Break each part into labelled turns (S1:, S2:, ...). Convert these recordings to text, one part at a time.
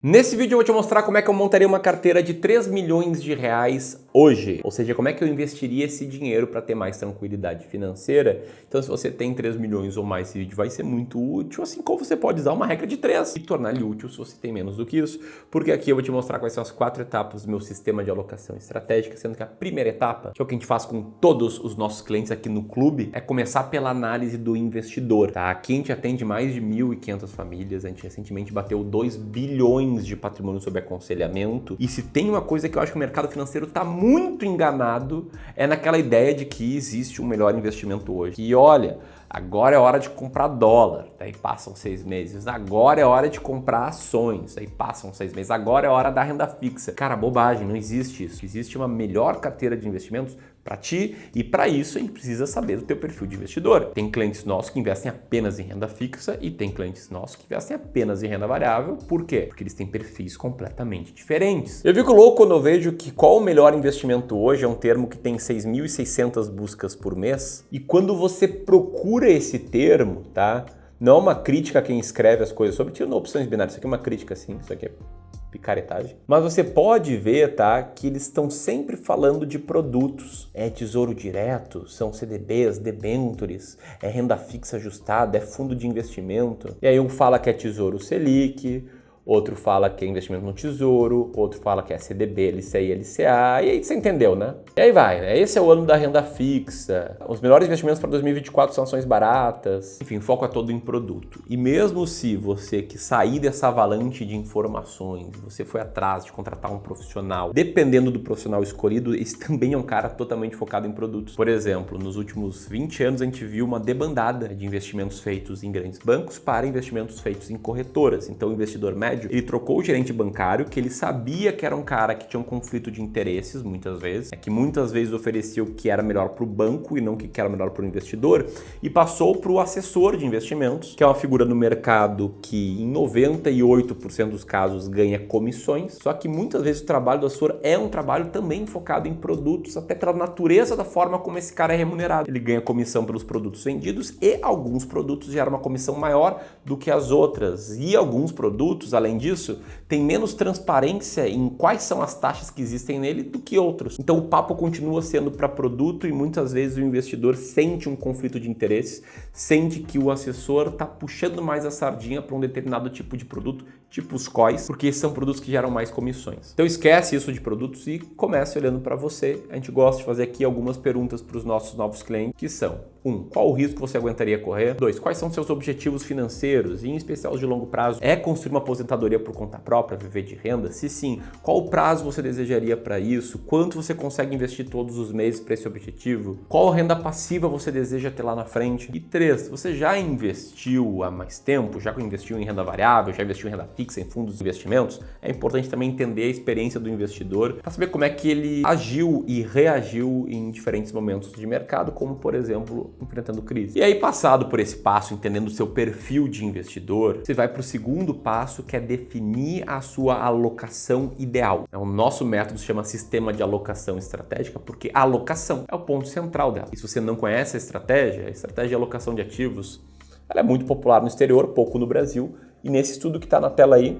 S1: Nesse vídeo eu vou te mostrar como é que eu montaria uma carteira de 3 milhões de reais hoje. Ou seja, como é que eu investiria esse dinheiro para ter mais tranquilidade financeira. Então se você tem 3 milhões ou mais, esse vídeo vai ser muito útil, assim como você pode usar uma regra de 3 e tornar ele útil se você tem menos do que isso. Porque aqui eu vou te mostrar quais são as 4 etapas do meu sistema de alocação estratégica, sendo que a primeira etapa, que é o que a gente faz com todos os nossos clientes aqui no clube, é começar pela análise do investidor. Tá? Aqui a gente atende mais de 1.500 famílias, a gente recentemente bateu 2 bilhões de patrimônio sob aconselhamento. E se tem uma coisa que eu acho que o mercado financeiro está muito enganado, é naquela ideia de que existe um melhor investimento hoje. E olha, agora é hora de comprar dólar, daí passam 6 meses. Agora é hora de comprar ações, daí passam 6 meses. Agora é hora da renda fixa. Cara, bobagem, não existe isso. Existe uma melhor carteira de investimentos para ti e para isso a gente precisa saber do teu perfil de investidor. Tem clientes nossos que investem apenas em renda fixa e tem clientes nossos que investem apenas em renda variável. Por quê? Porque eles têm perfis completamente diferentes. Eu fico louco quando eu vejo que qual o melhor investimento hoje é um termo que tem 6.600 buscas por mês e quando você procura esse termo, tá? Não é uma crítica a quem escreve as coisas sobre tirando opções binárias, isso aqui é uma crítica sim, isso aqui é picaretagem. Mas você pode ver, tá, que eles estão sempre falando de produtos. É tesouro direto, são CDBs, debêntures, é renda fixa ajustada, é fundo de investimento. E aí um fala que é tesouro Selic, outro fala que é investimento no tesouro, outro fala que é CDB, LCI, LCA, e aí você entendeu, né? E aí vai, né? Esse é o ano da renda fixa, os melhores investimentos para 2024 são ações baratas, enfim, o foco é todo em produto. E mesmo se você que sair dessa avalanche de informações, você foi atrás de contratar um profissional, dependendo do profissional escolhido, esse também é um cara totalmente focado em produtos. Por exemplo, nos últimos 20 anos a gente viu uma debandada de investimentos feitos em grandes bancos para investimentos feitos em corretoras. Então o investidor médio, ele trocou o gerente bancário, que ele sabia que era um cara que tinha um conflito de interesses, muitas vezes, que muitas vezes oferecia o que era melhor para o banco e não o que era melhor para o investidor, e passou para o assessor de investimentos, que é uma figura no mercado que em 98% dos casos ganha comissões, só que muitas vezes o trabalho do assessor é um trabalho também focado em produtos, até pela natureza da forma como esse cara é remunerado. Ele ganha comissão pelos produtos vendidos e alguns produtos geram uma comissão maior do que as outras, e alguns produtos, além disso, tem menos transparência em quais são as taxas que existem nele do que outros. Então o papo continua sendo para produto e muitas vezes o investidor sente um conflito de interesses, sente que o assessor está puxando mais a sardinha para um determinado tipo de produto, tipo os COIs, porque são produtos que geram mais comissões. Então esquece isso de produtos e comece olhando para você. A gente gosta de fazer aqui algumas perguntas para os nossos novos clientes, que são: 1. Qual o risco você aguentaria correr? 2. Quais são seus objetivos financeiros, e em especial de longo prazo? É construir uma aposentadoria por conta própria, viver de renda? Se sim, qual o prazo você desejaria para isso? Quanto você consegue investir todos os meses para esse objetivo? Qual renda passiva você deseja ter lá na frente? E 3. Você já investiu há mais tempo? Já investiu em renda variável? Já investiu em renda fixa, em fundos de investimentos? É importante também entender a experiência do investidor para saber como é que ele agiu e reagiu em diferentes momentos de mercado, como por exemplo, enfrentando crise. E aí, passado por esse passo, entendendo o seu perfil de investidor, você vai para o segundo passo, que é definir a sua alocação ideal. O nosso método se chama sistema de alocação estratégica, porque a alocação é o ponto central dela. E se você não conhece a estratégia de alocação de ativos, ela é muito popular no exterior, pouco no Brasil, e nesse estudo que está na tela aí,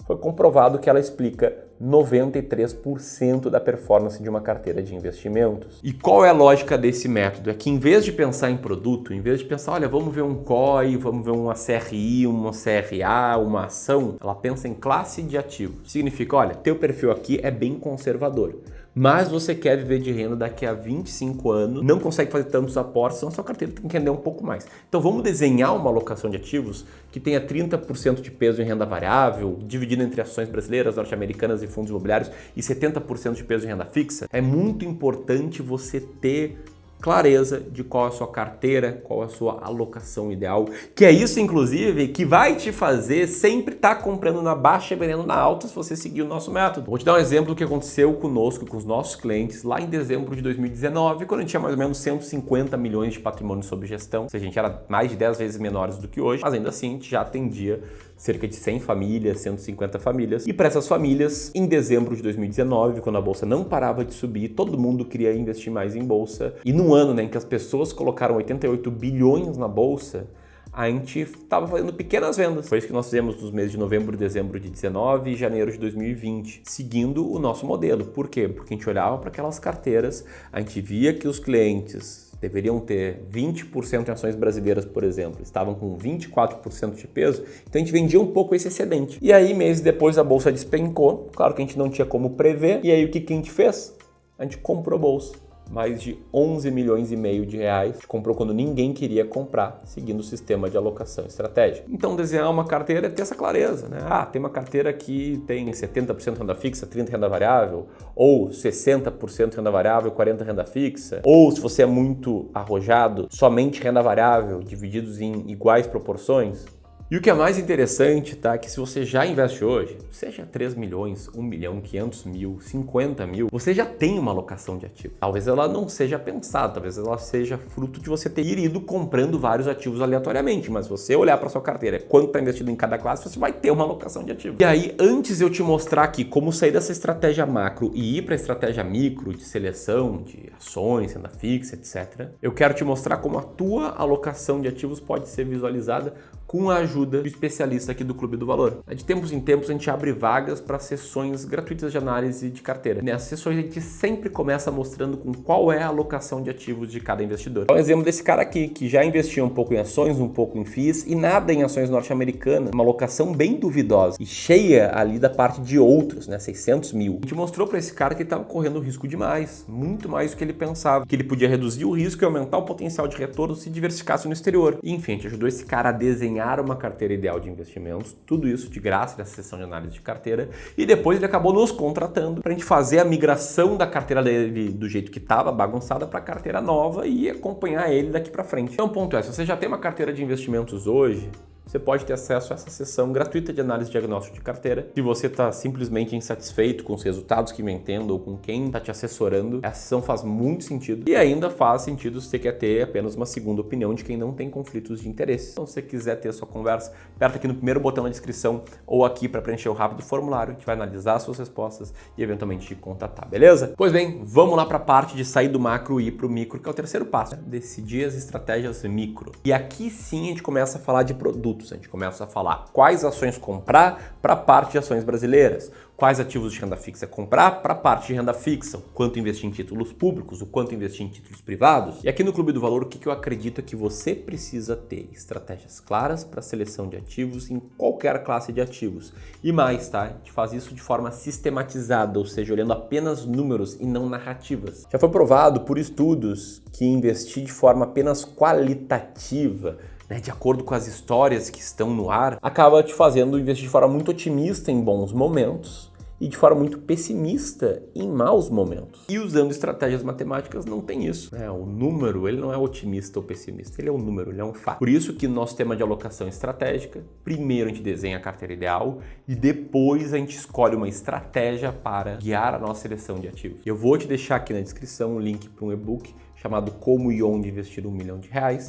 S1: foi comprovado que ela explica 93% da performance de uma carteira de investimentos. E qual é a lógica desse método? É que em vez de pensar em produto, em vez de pensar, olha, vamos ver um COI, vamos ver uma CRI, uma CRA, uma ação, ela pensa em classe de ativo. Significa, olha, teu perfil aqui é bem conservador, mas você quer viver de renda daqui a 25 anos, não consegue fazer tantos aportes, então a sua carteira tem que render um pouco mais. Então vamos desenhar uma alocação de ativos que tenha 30% de peso em renda variável, dividido entre ações brasileiras, norte-americanas e fundos imobiliários, e 70% de peso em renda fixa. É muito importante você ter clareza de qual é a sua carteira, qual é a sua alocação ideal, que é isso, inclusive, que vai te fazer sempre estar comprando na baixa e vendendo na alta se você seguir o nosso método. Vou te dar um exemplo do que aconteceu conosco, com os nossos clientes, lá em dezembro de 2019, quando a gente tinha mais ou menos 150 milhões de patrimônio sob gestão, ou seja, a gente era mais de 10 vezes menores do que hoje, mas ainda assim a gente já atendia cerca de 100 famílias, 150 famílias. E para essas famílias, em dezembro de 2019, quando a bolsa não parava de subir, todo mundo queria investir mais em bolsa. E num ano, né, em que as pessoas colocaram 88 bilhões na bolsa, a gente estava fazendo pequenas vendas. Foi isso que nós fizemos nos meses de novembro e dezembro de 19 e janeiro de 2020, seguindo o nosso modelo. Por quê? Porque a gente olhava para aquelas carteiras, a gente via que os clientes deveriam ter 20% em ações brasileiras, por exemplo, estavam com 24% de peso, então a gente vendia um pouco esse excedente. E aí, meses depois, a bolsa despencou, claro que a gente não tinha como prever, e aí o que a gente fez? A gente comprou bolsa. Mais de 11 milhões e meio de reais. A gente comprou quando ninguém queria comprar, seguindo o sistema de alocação estratégica. Então, desenhar uma carteira é ter essa clareza, né? Tem uma carteira que tem 70% renda fixa, 30% renda variável, ou 60% renda variável, 40% renda fixa, ou se você é muito arrojado, somente renda variável, divididos em iguais proporções. E o que é mais interessante, tá? Que se você já investe hoje, seja 3 milhões, 1 milhão, 500 mil, 50 mil, você já tem uma alocação de ativos. Talvez ela não seja pensada, talvez ela seja fruto de você ter ido comprando vários ativos aleatoriamente, mas se você olhar para sua carteira, quanto está investido em cada classe, você vai ter uma alocação de ativos. E aí, antes eu te mostrar aqui como sair dessa estratégia macro e ir para a estratégia micro de seleção de ações, renda fixa, etc., eu quero te mostrar como a tua alocação de ativos pode ser visualizada com a ajuda do especialista aqui do Clube do Valor. De tempos em tempos a gente abre vagas para sessões gratuitas de análise de carteira. Nessas sessões a gente sempre começa mostrando com qual é a alocação de ativos de cada investidor. Um exemplo desse cara aqui, que já investia um pouco em ações, um pouco em FIIs e nada em ações norte-americanas, uma alocação bem duvidosa e cheia ali da parte de outros, né, 600 mil. A gente mostrou para esse cara que ele estava correndo risco demais, muito mais do que ele pensava, que ele podia reduzir o risco e aumentar o potencial de retorno se diversificasse no exterior. E, enfim, a gente ajudou esse cara a desenhar uma carteira ideal de investimentos, tudo isso de graça nessa sessão de análise de carteira, e depois ele acabou nos contratando para a gente fazer a migração da carteira dele do jeito que estava, bagunçada, para a carteira nova e acompanhar ele daqui para frente. Então o ponto é, se você já tem uma carteira de investimentos hoje, você pode ter acesso a essa sessão gratuita de análise de diagnóstico de carteira. Se você está simplesmente insatisfeito com os resultados que vem tendo ou com quem está te assessorando, essa sessão faz muito sentido. E ainda faz sentido se você quer ter apenas uma segunda opinião de quem não tem conflitos de interesse. Então, se você quiser ter a sua conversa, aperta aqui no primeiro botão na descrição ou aqui para preencher o rápido formulário. A gente vai analisar as suas respostas e eventualmente te contatar, beleza? Pois bem, vamos lá para a parte de sair do macro e ir para o micro, que é o terceiro passo, né? Decidir as estratégias micro. E aqui sim a gente começa a falar de produtos. A gente começa a falar quais ações comprar para a parte de ações brasileiras, quais ativos de renda fixa comprar para a parte de renda fixa, o quanto investir em títulos públicos, o quanto investir em títulos privados. E aqui no Clube do Valor, o que eu acredito é que você precisa ter estratégias claras para a seleção de ativos em qualquer classe de ativos. E mais, tá? A gente faz isso de forma sistematizada, ou seja, olhando apenas números e não narrativas. Já foi provado por estudos que investir de forma apenas qualitativa, de acordo com as histórias que estão no ar, acaba te fazendo investir de forma muito otimista em bons momentos e de forma muito pessimista em maus momentos. E usando estratégias matemáticas não tem isso, né? O número, ele não é otimista ou pessimista, ele é um número, ele é um fato. Por isso que no nosso tema de alocação estratégica, primeiro a gente desenha a carteira ideal e depois a gente escolhe uma estratégia para guiar a nossa seleção de ativos. Eu vou te deixar aqui na descrição um link para um e-book chamado Como e Onde Investir R$1 Milhão,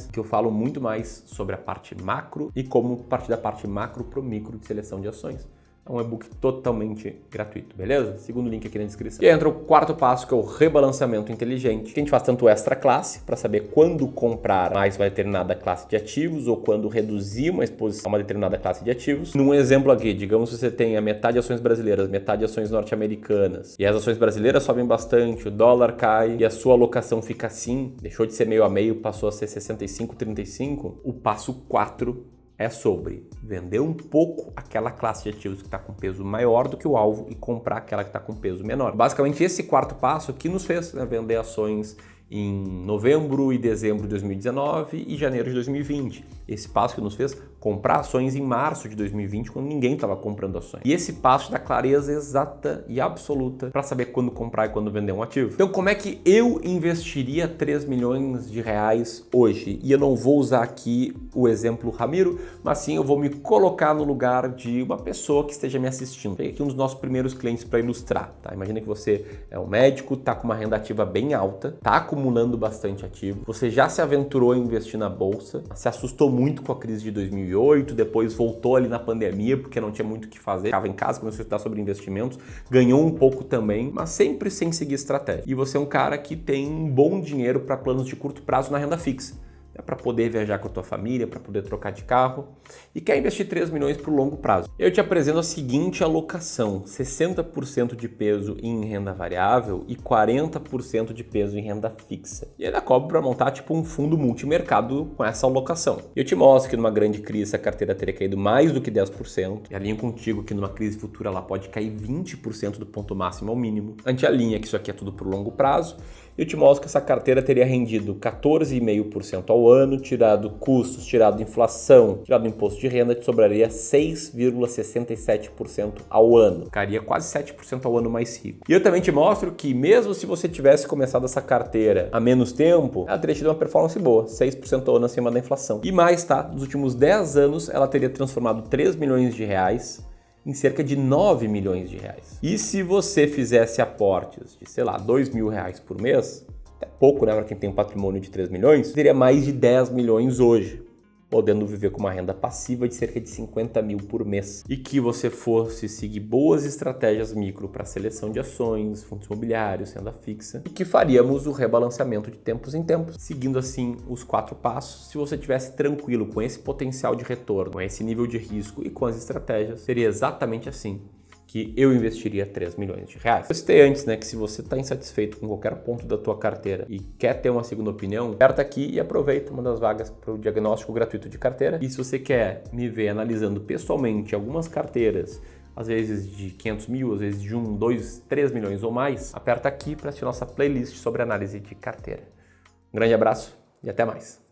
S1: que eu falo muito mais sobre a parte macro e como partir da parte macro para o micro de seleção de ações. É um e-book totalmente gratuito, beleza? Segundo link aqui na descrição. E entra o quarto passo, que é o rebalanceamento inteligente. Que a gente faz tanto extra classe, para saber quando comprar mais uma determinada classe de ativos ou quando reduzir uma exposição a uma determinada classe de ativos. Num exemplo aqui, digamos que você tenha metade de ações brasileiras, metade de ações norte-americanas, e as ações brasileiras sobem bastante, o dólar cai e a sua alocação fica assim, deixou de ser meio a meio, passou a ser 65-35, o passo 4 é sobre vender um pouco aquela classe de ativos que está com peso maior do que o alvo e comprar aquela que está com peso menor. Basicamente, esse quarto passo que nos fez, né, vender ações em novembro e dezembro de 2019 e janeiro de 2020. Esse passo que nos fez comprar ações em março de 2020, quando ninguém estava comprando ações. E esse passo dá clareza exata e absoluta para saber quando comprar e quando vender um ativo. Então, como é que eu investiria 3 milhões de reais hoje? E eu não vou usar aqui o exemplo Ramiro, mas sim eu vou me colocar no lugar de uma pessoa que esteja me assistindo. Peguei aqui um dos nossos primeiros clientes para ilustrar, tá? Imagina que você é um médico, está com uma renda ativa bem alta, está acumulando bastante ativo, você já se aventurou em investir na bolsa, se assustou muito com a crise de 2008, depois voltou ali na pandemia porque não tinha muito o que fazer, ficava em casa, começou a estudar sobre investimentos, ganhou um pouco também, mas sempre sem seguir estratégia. E você é um cara que tem um bom dinheiro para planos de curto prazo na renda fixa. para poder viajar com a tua família, para poder trocar de carro e quer investir 3 milhões para o longo prazo. Eu te apresento a seguinte alocação: 60% de peso em renda variável e 40% de peso em renda fixa. E ainda cobro para montar tipo um fundo multimercado com essa alocação. Eu te mostro que numa grande crise a carteira teria caído mais do que 10%. E alinho contigo que numa crise futura ela pode cair 20% do ponto máximo ao mínimo. A gente alinha que isso aqui é tudo por longo prazo. Eu te mostro que essa carteira teria rendido 14,5% ao ano, tirado custos, tirado inflação, tirado imposto de renda, te sobraria 6,67% ao ano. Ficaria quase 7% ao ano mais rico. E eu também te mostro que mesmo se você tivesse começado essa carteira há menos tempo, ela teria tido uma performance boa, 6% ao ano acima da inflação. E mais, tá? Nos últimos 10 anos, ela teria transformado 3 milhões de reais em cerca de 9 milhões de reais. E se você fizesse aportes de, sei lá, 2 mil reais por mês, é pouco, né, para quem tem um patrimônio de 3 milhões, teria mais de 10 milhões hoje, podendo viver com uma renda passiva de cerca de 50 mil por mês. E que você fosse seguir boas estratégias micro para seleção de ações, fundos imobiliários, renda fixa, e que faríamos o rebalanceamento de tempos em tempos, seguindo assim os 4 passos. Se você estivesse tranquilo com esse potencial de retorno, com esse nível de risco e com as estratégias, seria exatamente assim que eu investiria 3 milhões de reais. Eu citei antes, né, que se você está insatisfeito com qualquer ponto da tua carteira e quer ter uma segunda opinião, aperta aqui e aproveita uma das vagas para o diagnóstico gratuito de carteira. E se você quer me ver analisando pessoalmente algumas carteiras, às vezes de 500 mil, às vezes de 1, 2, 3 milhões ou mais, aperta aqui para assistir nossa playlist sobre análise de carteira. Um grande abraço e até mais.